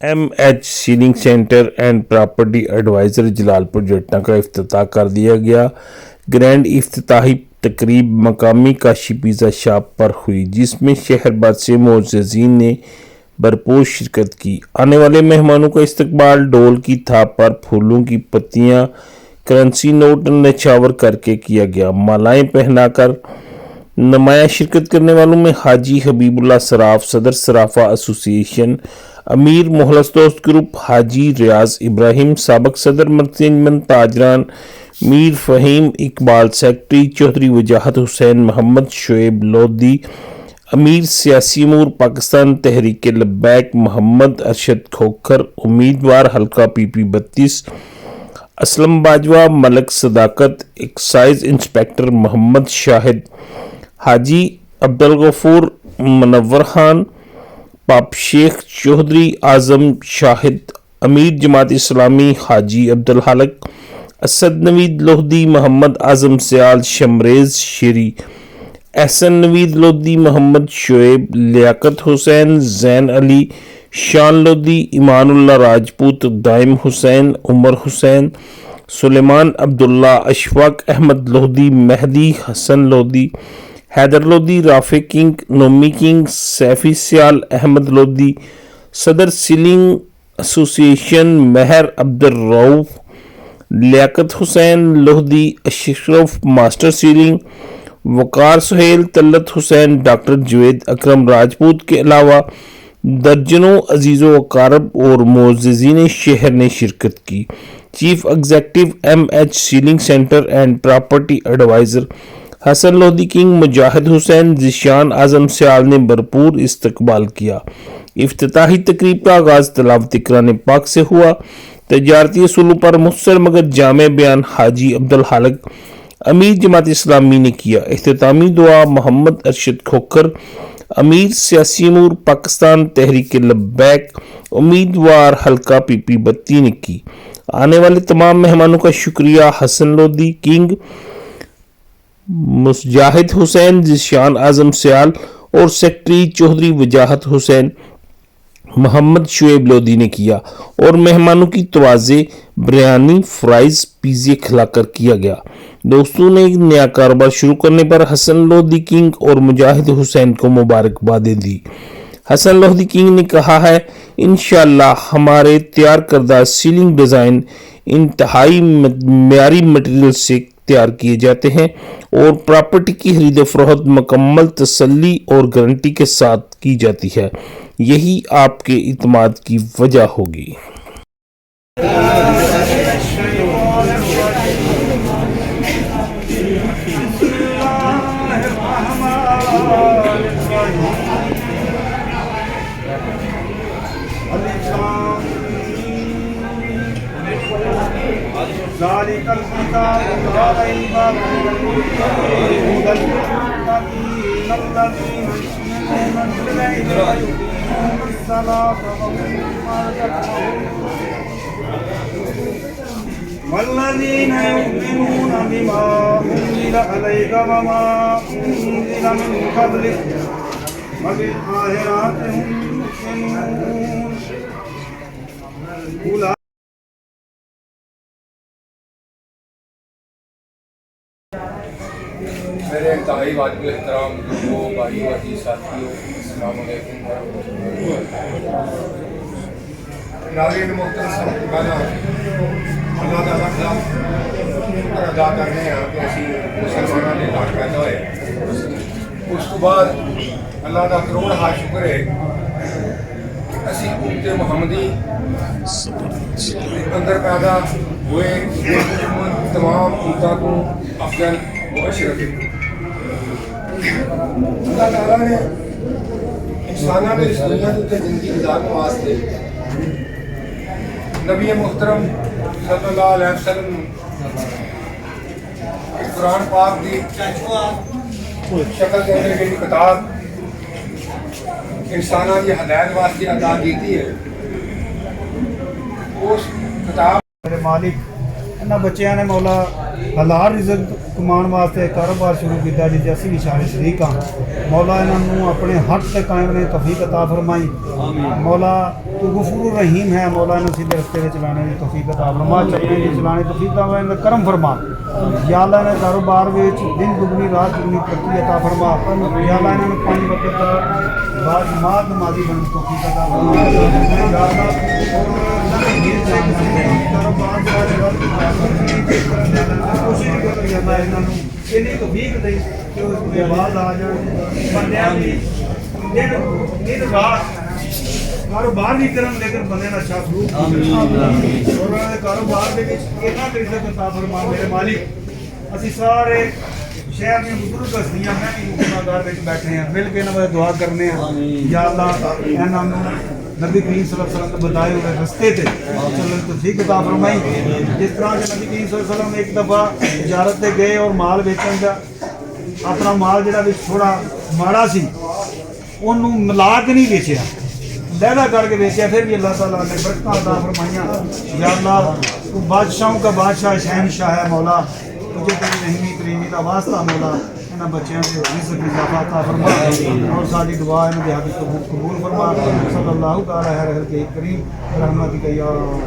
H selling centre and property ایڈواٸزرجلالپورجٹاں کا افتتاح کر دیا گیا۔ گرینڈ افتتاحی تقریب مقامی کاشی پیزا شاپ پر ہوئی، جس میں شہر بھر سے معززین نے بھرپور شرکت کی۔ آنے والے مہمانوں کا استقبال ڈھول کی تھاپ پر پھولوں کی پتیاں، کرنسی نوٹ نچھاور کر کے کیا گیا۔ مالائیں پہنا کر نمایاں شرکت کرنے والوں میں حاجی حبیب اللہ صراف، صدر صرافہ ایسوسی ایشن، امیر مخلص دوست گروپ، حاجی ریاض ابراہیم، سابق صدر مرکزی انجمن تاجران میر فہیم اقبال، سیکرٹری چودھری مجاھد حسین، محمد شعیب لودھی، امیر سیاسی امور پاکستان تحریک لبیک محمد ارشد کھوکھر، امیدوار حلقہ پی پی 32 اسلم باجوہ، ملک صداقت، ایکسائز انسپکٹر محمد شاہد، حاجی عبدالغفور منور خان، پاپ شیخ چودھری اعظم شاہد، امیر جماعت اسلامی حاجی عبدالحق، اسد نوید لودھی، محمد اعظم سیال، شمریز شیری، احسن نوید لودھی، محمد شعیب، لیاقت حسین، زین علی، شان لودھی، ایمان اللہ راجپوت، دائم حسین، عمر حسین، سلیمان عبداللہ، اشفاق احمد لودھی، مہدی حسن لودھی، حیدر لودھی، رافع کنگ، نومی کنگ، سیفی سیال احمد لودھی، صدر سیلنگ ایسوسی ایشن مہر عبدالرؤف، لیاقت حسین لودھی، اشرف ماسٹر سیلنگ، وقار سہیل، طلعت حسین، ڈاکٹر جوید اکرم راجپوت کے علاوہ درجنوں عزیز و اقارب اور معززین شہر نے شرکت کی۔ Chief executive H selling centre and property advisor Hassan Lodhi King, Mujahid Hussain, Zeeshan Azam Sial نے بھرپور استقبال کیا۔ افتتاحی تقریب کا آغاز تلاوت قرآن پاک سے ہوا۔ تجارتی اصولوں پر مختصر مگر جامع بیان حاجی عبدالحق، امیر جماعت اسلامی نے کیا۔ اختتامی دعا محمد ارشد کھوکھر، امیر سیاسی امور پاکستان تحریک لبیک امیدوار حلقہ پی پی 32 نے کی۔ آنے والے تمام مہمانوں کا شکریہ۔ حسن لودھی کنگ، مجاھد حسین، ذیشان اعظم سیال اور سیکرٹری چودھری وجاہت حسین محمد شعیب لودھی نے کیا اور مہمانوں کی توازے بریانی، فرائز، پیزے کھلا کر کیا گیا۔ دوستوں نے ایک نیا کاروبار شروع کرنے پر حسن لودھی کنگ اور مجاھد حسین کو مبارکبادیں دی۔ حسن لودھی کنگ نے کہا ہے، انشاءاللہ ہمارے تیار کردہ سیلنگ ڈیزائن انتہائی معیاری مٹیریل سے تیار کیے جاتے ہیں اور پراپرٹی کی خرید و فروخت مکمل تسلی اور گارنٹی کے ساتھ کی جاتی ہے۔ یہی آپ کے اعتماد کی وجہ ہوگی۔ ذلك الكتاب لا ريب فيه هدى للمتقين الذين يؤمنون بالغيب ويقيمون الصلاة ومما رزقناهم والذين يؤمنون بما أنزل عليك وما أنزل من قبلك وبالآخرة هم يوقنون۔ میرے انتہائی واجب احترام بزرگوں، بھائیوں، عزیز ساتھیوں، السلام علیکم ورحمۃ اللہ۔ ناظرین محترم، سب سے پہلا اللہ تعالیٰ کا شکر ادا کرنے ہیں کہ اسی مسلمانوں نے لاٹ پیدا ہوئے۔ اس کو بعد اللہ کا کروڑ ہاتھ شکر ہے اسی امت محمدی اندر پیدا ہوئے، تمام امتوں کو افضل و اشرف۔ اللہ تعالیٰ نے انسانوں نے اس دنیا کے زندگی گزارنے واسطے نبی محترم صلی اللہ علیہ وسلم قرآن پاک دی شکل کے اندر ایک کتاب انسانوں کی ہدایت واسطے عطا کیتی ہے۔ اس کتاب میرے مالک انہاں بچیاں نے مولا حلال رزق کمان واسطے کاروبار شروع کیا جی اسی بھی سارے شریک ہاں مولا انہوں اپنے حق سے قائم رہنے توفیق عطا فرمائی مولا تو غفور الرحیم ہے مولا انہوں سیدھے رستے میں چلانے کی توفیق عطا فرما چلنے کی چلانے کی توفیق عطا فرما کرم فرما یا اللہ نے کاروبار میں دن دگنی رات دگنی ترقی عطا فرما یا اللہ نے 5 وقت بعد جماعت نمازی بن توفیق عطا فرما یا اللہ کوشش کرتے ہیں توفیق دے کہ اس کے بعد آ جائیں بندیاں بھی دن رات کاروبار بھی کرن لیکن بندے نہ اچھا سلوک اور کاروبار کے اتنا رزق عطا فرما میرے مالک اسی سارے شہر میں بزرگ ہستیاں میں بھی گناہگار وچ بیٹھے ہیں مل کے انہاں دعا کرنے ہیں یا اللہ انہاں نبی کریم صلی اللہ علیہ وسلم کو بتائے ہوئے رستے تے چلن توفیق عطا فرمائی جس طرح کہ نبی کریم صلی اللہ علیہ وسلم ایک دفعہ تجارت تے گئے اور مال بیچن دا اپنا مال جڑا وچ تھوڑا ماڑا سی اونوں ملا کے نہیں بیچیا لہدا کر کے بیچیا پھر بھی اللہ تعالیٰ نے برکتاں عطا فرمائیاں یا اللہ تو بادشاہوں کا بادشاہ شہنشاہ ہے مولا تجھے تیری رحمی کریمی کا واسطہ مولا انہاں بچیاں سے رزق اضافہ عطا فرما اور ساری دعا انہاں دے حق قبول فرما صلی اللہ تعالیٰ خیر کے کریم رحمتک یا